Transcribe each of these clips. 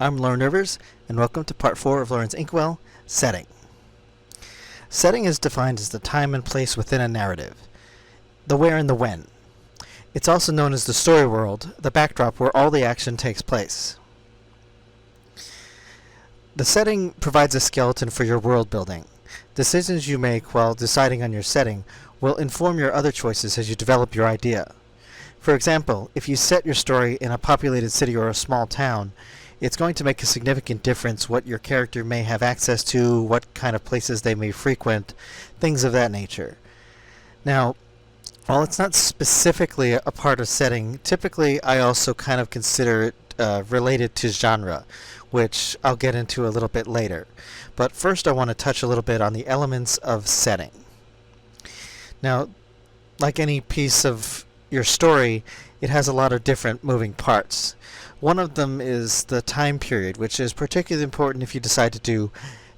I'm Lauren Rivers, and welcome to Part 4 of Lauren's Inkwell, Setting. Setting is defined as the time and place within a narrative, the where and the when. It's also known as the story world, the backdrop where all the action takes place. The setting provides a skeleton for your world building. Decisions you make while deciding on your setting will inform your other choices as you develop your idea. For example, if you set your story in a populated city or a small town, it's going to make a significant difference what your character may have access to, what kind of places they may frequent, things of that nature. Now, while it's not specifically a part of setting, typically I also kind of consider it related to genre, which I'll get into a little bit later. But first I want to touch a little bit on the elements of setting. Now, like any piece of your story, it has a lot of different moving parts. One of them is the time period, which is particularly important if you decide to do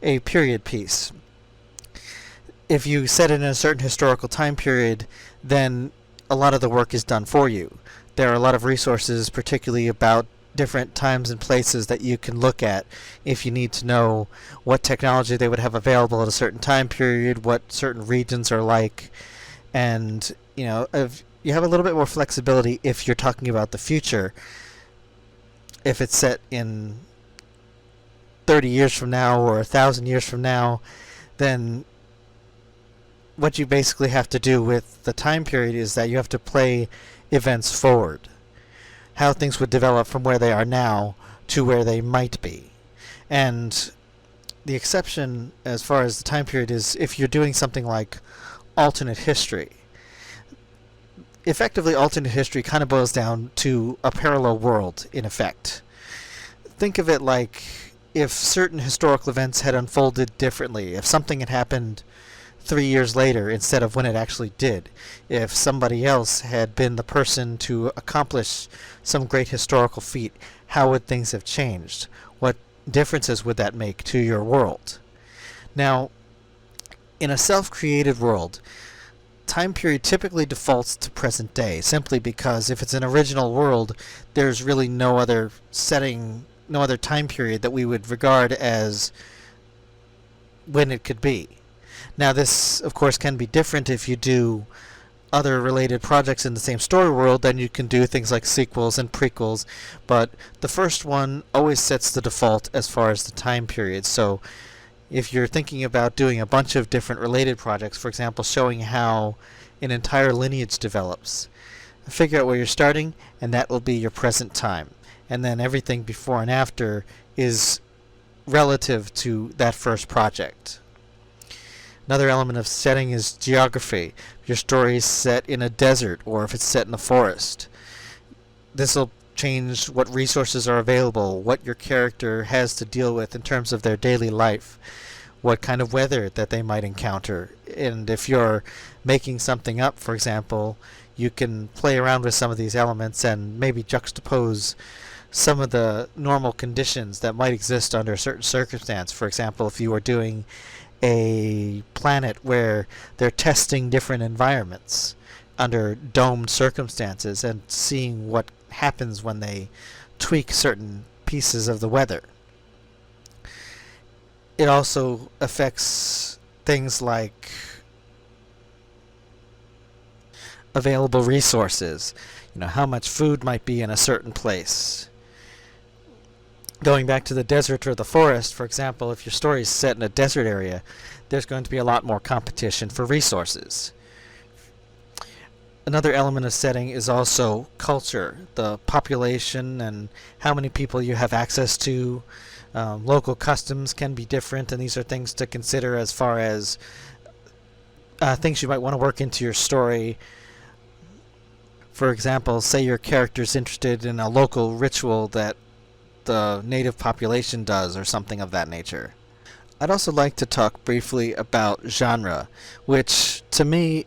a period piece. If you set it in a certain historical time period, then a lot of the work is done for you. There are a lot of resources, particularly about different times and places, that you can look at if you need to know what technology they would have available at a certain time period, what certain regions are like, and if you have a little bit more flexibility if you're talking about the future. If it's set in 30 years from now or 1,000 years from now, then what you basically have to do with the time period is that you have to play events forward. How things would develop from where they are now to where they might be. And the exception as far as the time period is if you're doing something like alternate history. Effectively, alternate history kind of boils down to a parallel world, in effect. Think of it like if certain historical events had unfolded differently, if something had happened 3 years later instead of when it actually did, if somebody else had been the person to accomplish some great historical feat, how would things have changed? What differences would that make to your world? Now, in a self-created world, time period typically defaults to present day, simply because if it's an original world, there's really no other setting, no other time period that we would regard as when it could be. Now, this, of course, can be different if you do other related projects in the same story world. Then you can do things like sequels and prequels, but the first one always sets the default as far as the time period. So if you're thinking about doing a bunch of different related projects, for example, showing how an entire lineage develops, figure out where you're starting, and that will be your present time. And then everything before and after is relative to that first project. Another element of setting is geography. If your story is set in a desert or if it's set in a forest, this will change what resources are available, what your character has to deal with in terms of their daily life, what kind of weather that they might encounter. And if you're making something up, for example, you can play around with some of these elements and maybe juxtapose some of the normal conditions that might exist under a certain circumstance. For example, if you are doing a planet where they're testing different environments under domed circumstances and seeing what happens when they tweak certain pieces of the weather. It also affects things like available resources, how much food might be in a certain place. Going back to the desert or the forest, for example, if your story is set in a desert area, there's going to be a lot more competition for resources. Another element of setting is also culture, the population and how many people you have access to. Local customs can be different, and these are things to consider as far as things you might want to work into your story. For example, say your character's interested in a local ritual that the native population does or something of that nature. I'd also like to talk briefly about genre, which to me,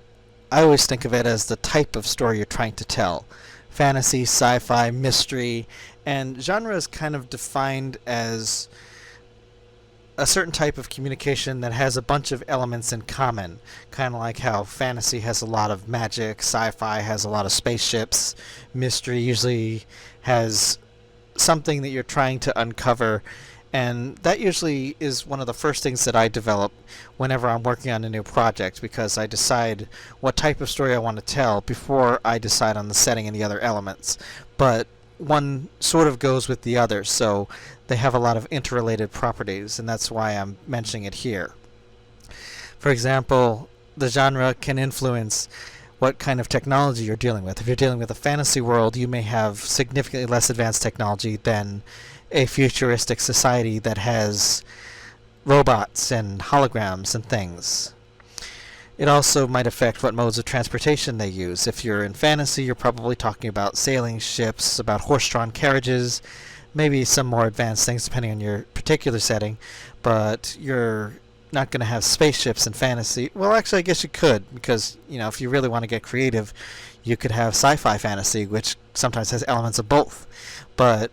I always think of it as the type of story you're trying to tell. Fantasy, sci-fi, mystery, and genre is kind of defined as a certain type of communication that has a bunch of elements in common, kind of like how fantasy has a lot of magic, sci-fi has a lot of spaceships, mystery usually has something that you're trying to uncover, and that usually is one of the first things that I develop whenever I'm working on a new project, because I decide what type of story I want to tell before I decide on the setting and the other elements. But one sort of goes with the other, so they have a lot of interrelated properties, and that's why I'm mentioning it here. For example, the genre can influence what kind of technology you're dealing with. If you're dealing with a fantasy world, you may have significantly less advanced technology than a futuristic society that has robots and holograms and things. It also might affect what modes of transportation they use. If you're in fantasy, you're probably talking about sailing ships, about horse-drawn carriages, maybe some more advanced things depending on your particular setting, but you're not going to have spaceships in fantasy. Well, actually, I guess you could, because, if you really want to get creative, you could have sci-fi fantasy, which sometimes has elements of both. But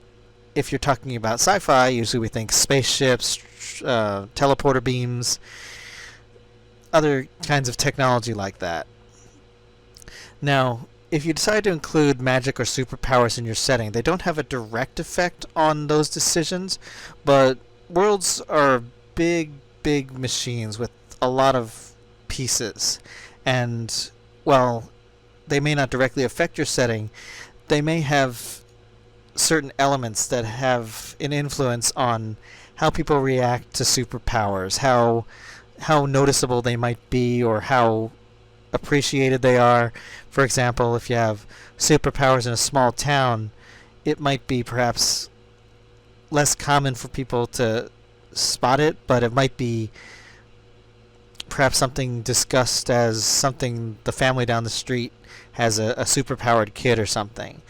if you're talking about sci-fi, usually we think spaceships, teleporter beams, other kinds of technology like that. Now, if you decide to include magic or superpowers in your setting, they don't have a direct effect on those decisions, but worlds are big machines with a lot of pieces, and while they may not directly affect your setting, they may have certain elements that have an influence on how people react to superpowers, how noticeable they might be, or how appreciated they are. For example, if you have superpowers in a small town, it might be perhaps less common for people to spot it, but it might be perhaps something discussed as something the family down the street has a superpowered kid or something.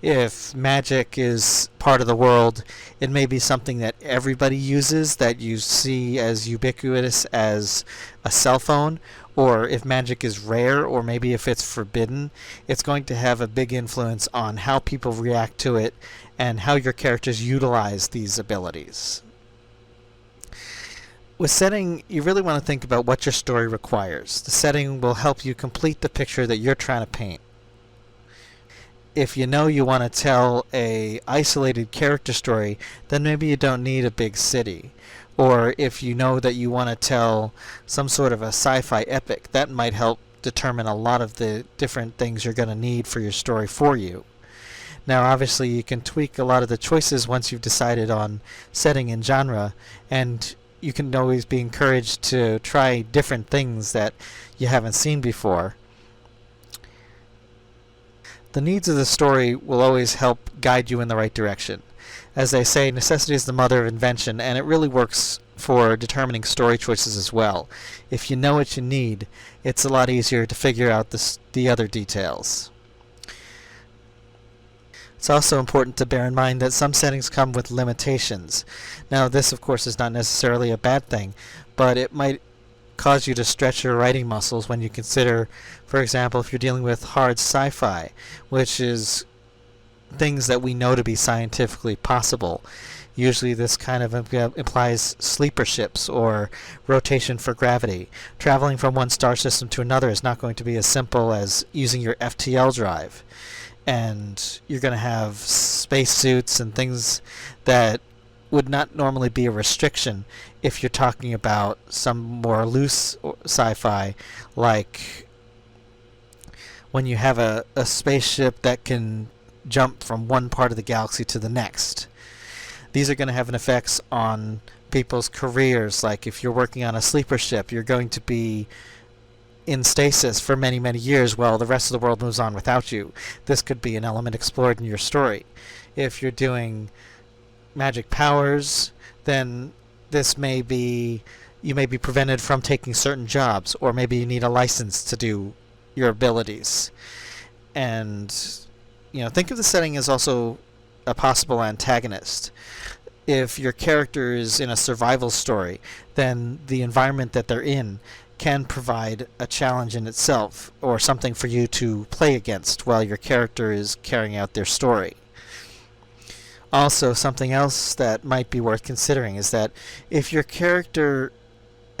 If magic is part of the world, it may be something that everybody uses, that you see as ubiquitous as a cell phone. Or if magic is rare, or maybe if it's forbidden, it's going to have a big influence on how people react to it and how your characters utilize these abilities. With setting, you really want to think about what your story requires. The setting will help you complete the picture that you're trying to paint. If you know you want to tell a isolated character story, then maybe you don't need a big city. Or if you know that you want to tell some sort of a sci-fi epic, that might help determine a lot of the different things you're going to need for your story for you. Now, obviously, you can tweak a lot of the choices once you've decided on setting and genre, and you can always be encouraged to try different things that you haven't seen before. The needs of the story will always help guide you in the right direction. As they say, necessity is the mother of invention, and it really works for determining story choices as well. If you know what you need, it's a lot easier to figure out the other details. It's also important to bear in mind that some settings come with limitations. Now, this, of course, is not necessarily a bad thing, but it might cause you to stretch your writing muscles when you consider, for example, if you're dealing with hard sci-fi, which is things that we know to be scientifically possible. Usually this kind of implies sleeper ships or rotation for gravity. Traveling from one star system to another is not going to be as simple as using your FTL drive. And you're going to have spacesuits and things that would not normally be a restriction if you're talking about some more loose sci-fi, like when you have a spaceship that can jump from one part of the galaxy to the next. These are going to have an effects on people's careers. Like if you're working on a sleeper ship, you're going to be in stasis for many, many years while the rest of the world moves on without you. This could be an element explored in your story. If you're doing magic powers, then this may be, you may be prevented from taking certain jobs, or maybe you need a license to do your abilities. And think of the setting as also a possible antagonist. If your character is in a survival story, then the environment that they're in can provide a challenge in itself, or something for you to play against while your character is carrying out their story. Also, something else that might be worth considering is that if your character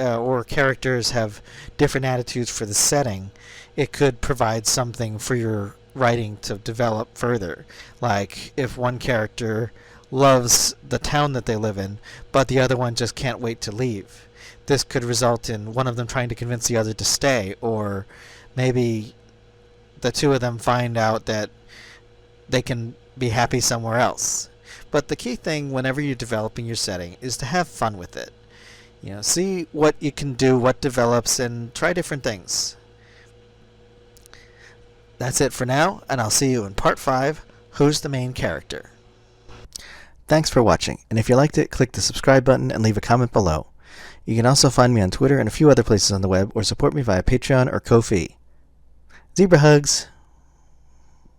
or characters have different attitudes for the setting, it could provide something for your writing to develop further. Like if one character loves the town that they live in, but the other one just can't wait to leave. This could result in one of them trying to convince the other to stay, or maybe the two of them find out that they can be happy somewhere else. But the key thing whenever you're developing your setting is to have fun with it. See what you can do, what develops, and try different things. That's it for now, and I'll see you in part 5, Who's the Main Character? Thanks for watching, and if you liked it, click the subscribe button and leave a comment below. You can also find me on Twitter and a few other places on the web, or support me via Patreon or Ko-fi. Zebra hugs!